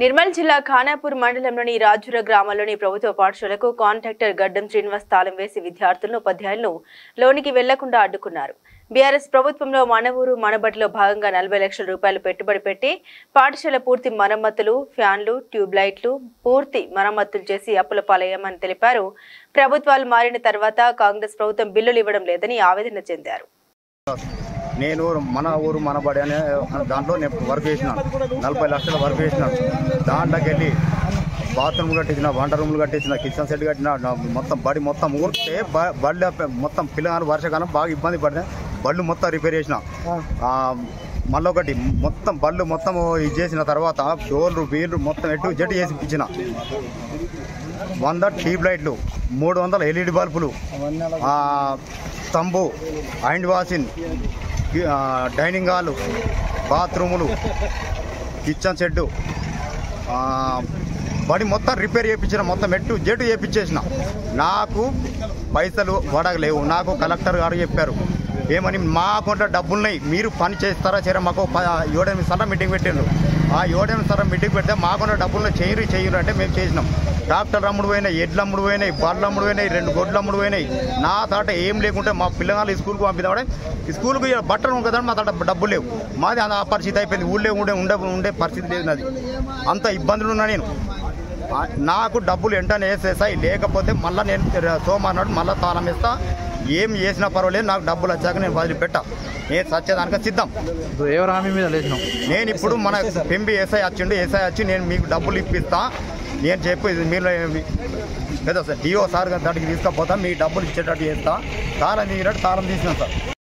నిర్మల్ జిల్లా ఖానాపూర్ మండలంలోని రాజుర గ్రామంలోని ప్రభుత్వ పాఠశాలకు కాంట్రాక్టర్ గడ్డం శ్రీనివాస్ తాళం వేసి విద్యార్థులను ఉపాధ్యాయులను లోనికి వెళ్లకుండా అడ్డుకున్నారు. బీఆర్ఎస్ ప్రభుత్వంలో మన ఊరు మనబడిలో భాగంగా 40 లక్షల రూపాయలు పెట్టుబడి పెట్టి పాఠశాల పూర్తి మరమ్మతులు, ఫ్యాన్లు, ట్యూబ్ లైట్లు పూర్తి మరమ్మతులు చేసి అప్పుల పాలయ్యామని తెలిపారు. ప్రభుత్వాలు మారిన తర్వాత కాంగ్రెస్ ప్రభుత్వం బిల్లులు ఇవ్వడం లేదని ఆవేదన చెందారు. నేను మన ఊరు మనబడి అనే దాంట్లో నేను వర్క్ చేసినాను. 40 లక్షల వర్క్ చేసినాను. దాంట్లోకి వెళ్ళి బాత్రూమ్ కట్టించిన, వంట రూమ్లు కట్టించిన, కిచెన్ సెట్ కట్టిన, మొత్తం బడి మొత్తం ఊరితే బళ్ళు మొత్తం పిల్లగాను వర్షాకాలం బాగా ఇబ్బంది పడితే బళ్ళు మొత్తం రిపేర్ చేసిన. మళ్ళీ ఒకటి మొత్తం బళ్ళు మొత్తం ఇది చేసిన తర్వాత డోర్లు వీళ్ళు మొత్తం ఎటు జట్టు చేసి ఇచ్చిన. 100 ట్యూబ్ లైట్లు, 300 LED బల్బులు, స్తంభు, హ్యాండ్ వాషింగ్, డైనింగ్ హాలు, బాత్రూములు, కిచెన్ షెడ్డు, బడి మొత్తం రిపేర్ చేయించిన. మొత్తం ఎట్టు జెట్టు చేయించేసిన. నాకు పైసలు వడగలేవు. నాకు కలెక్టర్ గారు చెప్పారు ఏమని, మా అకౌంట్లో డబ్బులున్నాయి, మీరు పని చేస్తారా చేయరా. మాకు 7-8 సార్లు మీటింగ్ పెట్టిండ్రు. ఆ 7-8 సార్లు మీటింగ్ పెడితే మా అకౌంట్లో డబ్బులు చేయరు అంటే మేము చేసినాం. ట్రాక్టర్లు అమ్ముడు పోయినాయి, ఎడ్లు అమ్ముడు పోయినాయి, బళ్ళు అమ్ముడు పోయినాయి, 2 గొడ్లు అమ్ముడు పోయినాయి. నా తాట ఏం లేకుంటే మా పిల్లగాళ్ళు స్కూల్కి పంపిద్దామంటే స్కూల్కి బట్టలు కదా, మా తాట డబ్బులు లేవు. మాది ఆ పరిస్థితి అయిపోయింది. ఊళ్ళో ఉండే పరిస్థితి లేదు. నాది అంత ఇబ్బందులు ఉన్నా. నేను నాకు డబ్బులు వెంటనే వేసేసాయి. లేకపోతే మళ్ళీ నేను సోమవారం నాడు మళ్ళీ తాళం వేస్తా. ఏం చేసినా పర్వాలేదు, నాకు డబ్బులు వచ్చాక నేను వదిలిపెట్టా. నేను సచ్చేదానిక సిద్ధం. నేను ఇప్పుడు మన పెంబి ఎస్ఐ వచ్చి నేను మీకు డబ్బులు ఇప్పిస్తా. నేను చెప్పి మీరు లేదా సార్ డిఓ సార్ దగ్గరికి తీసుకపోతా, మీకు డబ్బులు ఇచ్చేటట్టు చేస్తా. తాళం తీసినట్టు తాళం తీసినాం సార్.